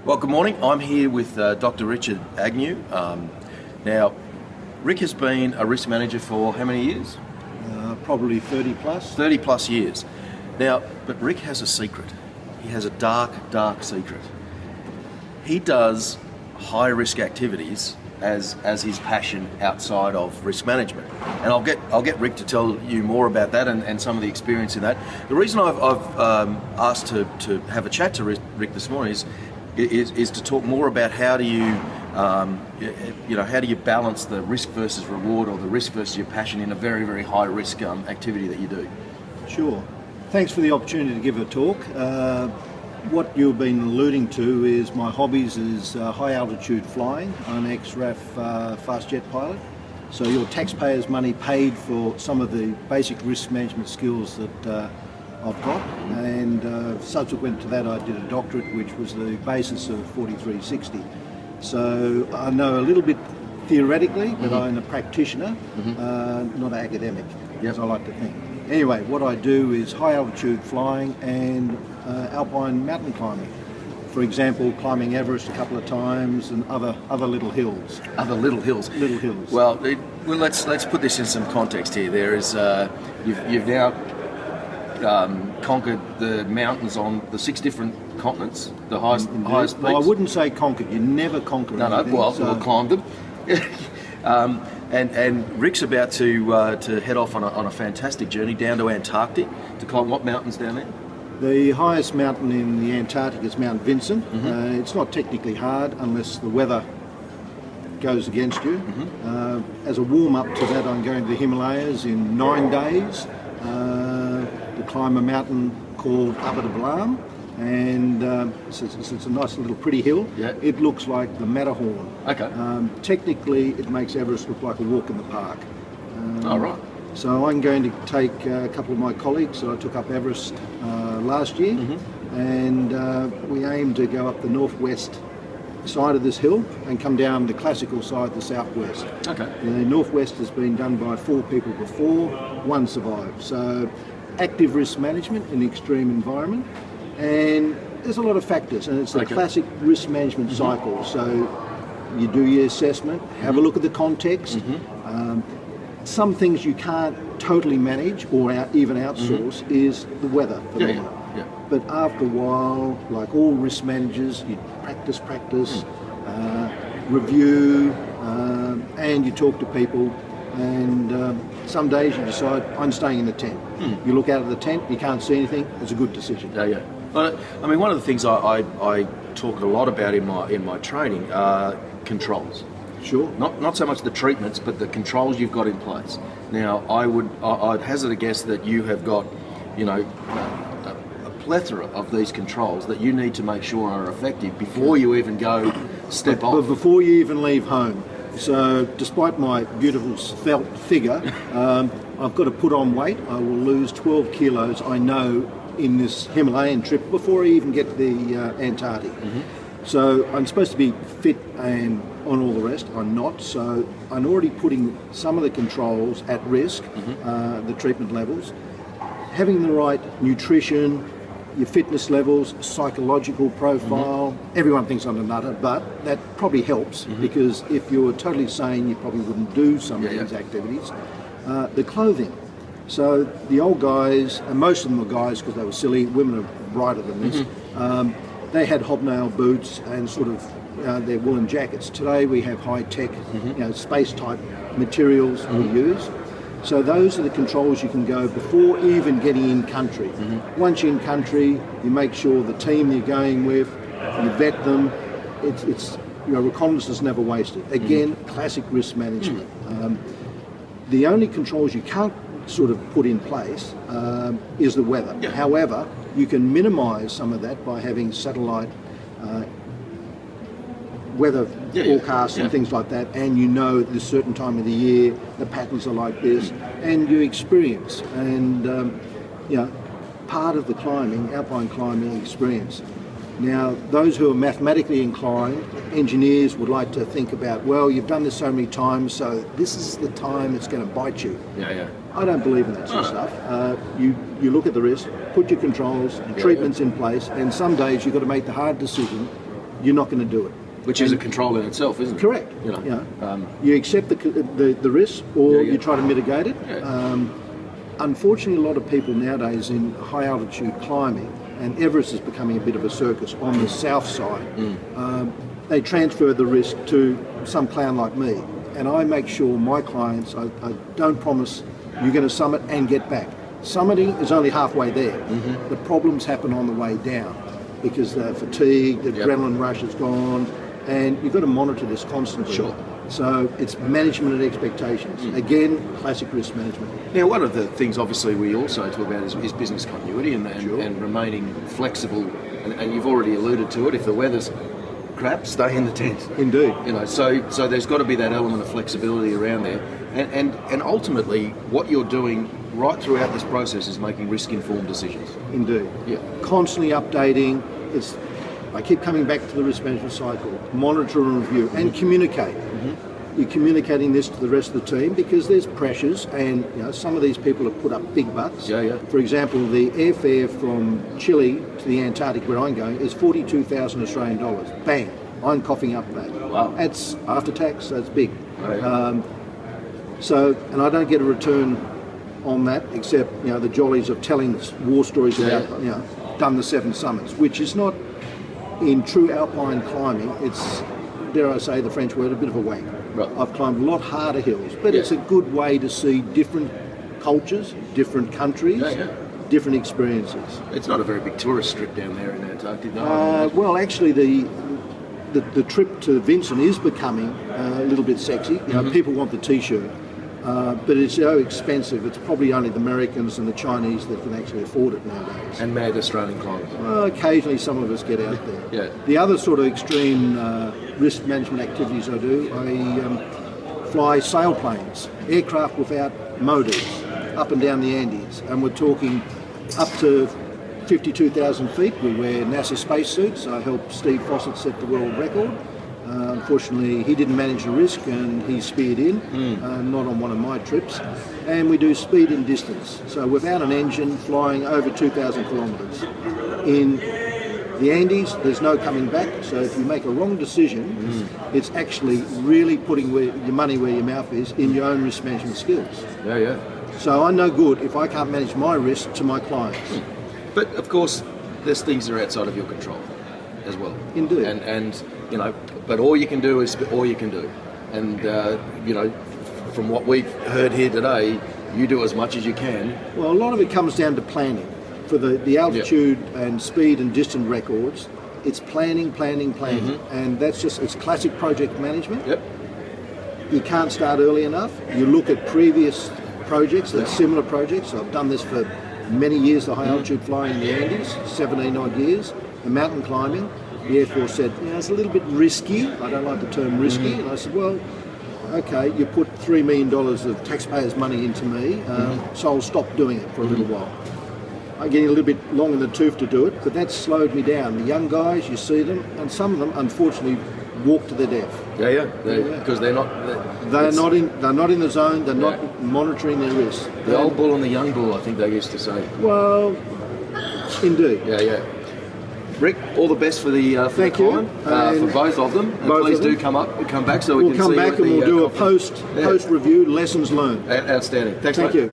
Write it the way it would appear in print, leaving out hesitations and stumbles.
Well, good morning. I'm here with Dr. Richard Agnew. Now, Rick has been a risk manager for how many years? Probably 30 plus. 30 plus years. Now, but Rick has a secret. He has a dark, dark secret. He does high risk activities as his passion outside of risk management. And I'll get Rick to tell you more about that and some of the experience in that. The reason I've asked to have a chat to Rick this morning is to talk more about how do you how do you balance the risk versus reward, or the risk versus your passion in a very, very high risk activity that you do. Sure. Thanks for the opportunity to give a talk. What you've been alluding to is my hobbies is high altitude flying. I'm an ex-RAF fast jet pilot. So your taxpayers' money paid for some of the basic risk management skills that I've got, and subsequent to that I did a doctorate, which was the basis of 4360. So I know a little bit theoretically, but I'm a practitioner, not an academic, as I like to think. Anyway, what I do is high altitude flying and alpine mountain climbing. For example, climbing Everest a couple of times and other little hills. Other little hills. Little hills. Well, let's put this in some context here. There is you've now conquered the mountains on the 6 different continents, the highest peaks. Well, I wouldn't say conquered. You never conquer anything. Well, climbed them. And Rick's about to head off on a fantastic journey down to Antarctic to climb what mountains down there? The highest mountain in the Antarctic is Mount Vincent. It's not technically hard unless the weather goes against you. As a warm-up to that, I'm going to the Himalayas in 9 days to climb a mountain called Upper Blam, and it's a nice little pretty hill. Yeah. It looks like the Matterhorn. Okay. Technically, it makes Everest look like a walk in the park. Oh, right. So I'm going to take a couple of my colleagues that I took up Everest last year, and we aim to go up the northwest side of this hill and come down the classical side, the southwest. Okay. The northwest has been done by 4 people before, 1 survived. So active risk management in extreme environment, and there's a lot of factors, and it's a classic risk management cycle. So you do your assessment, have a look at the context. Some things you can't totally manage or even outsource is the weather phenomenon. Yeah. But after a while, like all risk managers, you practice, review, and you talk to people, and some days you decide, I'm staying in the tent. You look out of the tent, you can't see anything, it's a good decision. Yeah. Well, I mean, one of the things I talk a lot about in my training are controls. Sure. Not so much the treatments, but the controls you've got in place. Now, I'd hazard a guess that you have got, a plethora of these controls that you need to make sure are effective before you even go step off. But before you even leave home. So, despite my beautiful svelte figure, I've got to put on weight. I will lose 12 kilos, I know, in this Himalayan trip before I even get to the Antarctic. So I'm supposed to be fit and on all the rest. I'm not. So I'm already putting some of the controls at risk, the treatment levels. Having the right nutrition, your fitness levels, psychological profile. Everyone thinks I'm a nutter, but that probably helps, because if you're totally sane, you probably wouldn't do some of these activities. The clothing. So the old guys, and most of them were guys because they were silly, women are brighter than this, they had hobnail boots and sort of their woolen jackets. Today we have high-tech, space-type materials we use. So those are the controls you can go before even getting in country. Once you're in country, you make sure the team you're going with, you vet them. It's reconnaissance is never wasted. Again, classic risk management. The only controls you can't sort of put in place is the weather. However, you can minimise some of that by having satellite weather forecasts and things like that, and at this certain time of the year the patterns are like this, and you experience, and part of the alpine climbing experience. Now, those who are mathematically inclined, engineers, would like to think about, well, you've done this so many times, so this is the time it's going to bite you. I don't believe in that sort of stuff. You look at the risk, put your controls and treatments in place, and some days you've got to make the hard decision you're not going to do it. Which is a control in itself, isn't it? Correct. You know, you accept the risk, or Yeah. you try to mitigate it. Yeah. Unfortunately, a lot of people nowadays in high altitude climbing, and Everest is becoming a bit of a circus on the south side, they transfer the risk to some clown like me. And I make sure my clients, I don't promise you're going to summit and get back. Summiting is only halfway there. The problems happen on the way down because they're fatigued, the adrenaline rush is gone, and you've got to monitor this constantly. Sure. So it's management of expectations. Again, classic risk management. Now, one of the things obviously we also talk about is business continuity and remaining flexible. And you've already alluded to it. If the weather's crap, stay in the tent. Indeed. You know, so there's got to be that element of flexibility around there. And ultimately, what you're doing right throughout this process is making risk-informed decisions. Indeed. Yeah. Constantly updating. I keep coming back to the risk management cycle. Monitor and review and communicate. You're communicating this to the rest of the team because there's pressures, and some of these people have put up big bucks. For example, the airfare from Chile to the Antarctic, where I'm going, is 42,000 Australian dollars. Bang! I'm coughing up that. Wow. That's after tax. That's big. Oh, yeah. And I don't get a return on that, except the jollies of telling war stories about done the 7 summits, which is not in true alpine climbing. It's, dare I say the French word, a bit of a wank. Right. I've climbed a lot harder hills, but it's a good way to see different cultures, different countries, different experiences. It's not a very big tourist strip down there in Antarctic, no? Well, actually, the trip to Vincent is becoming a little bit sexy. People want the T-shirt, but it's so expensive. It's probably only the Americans and the Chinese that can actually afford it nowadays. And mad Australian climbers. Occasionally, some of us get out there. The other sort of extreme risk management activities I do, I fly sailplanes, aircraft without motors, up and down the Andes, and we're talking up to 52,000 feet. We wear NASA spacesuits. I helped Steve Fossett set the world record. Unfortunately, he didn't manage the risk and he speared in, not on one of my trips. And we do speed and distance. So without an engine, flying over 2,000 kilometres. In the Andes, there's no coming back. So if you make a wrong decision, it's actually really putting your money where your mouth is in your own risk management skills. So I'm no good if I can't manage my risk to my clients. But of course, there's things that are outside of your control as well. Indeed. And but all you can do is all you can do. And from what we've heard here today, you do as much as you can. Well, a lot of it comes down to planning. For the altitude and speed and distance records, it's planning. And it's classic project management. You can't start early enough. You look at previous projects, similar projects. I've done this for many years, the high altitude flying in the Andes, 17 odd years. The mountain climbing, the Air Force said, it's a little bit risky. I don't like the term risky. And I said, well, okay, you put $3 million of taxpayers' money into me, so I'll stop doing it for a little while. I'm getting a little bit long in the tooth to do it, but that's slowed me down. The young guys, you see them, and some of them, unfortunately, walk to their death. Because they're not in the zone. They're not monitoring their risk. The old bull and the young bull, I think they used to say. Well, indeed. Rick, all the best for the Thank you for both of them. And please do come back so we can see. We'll come back and we'll do a post review, lessons learned. Outstanding. Thank you.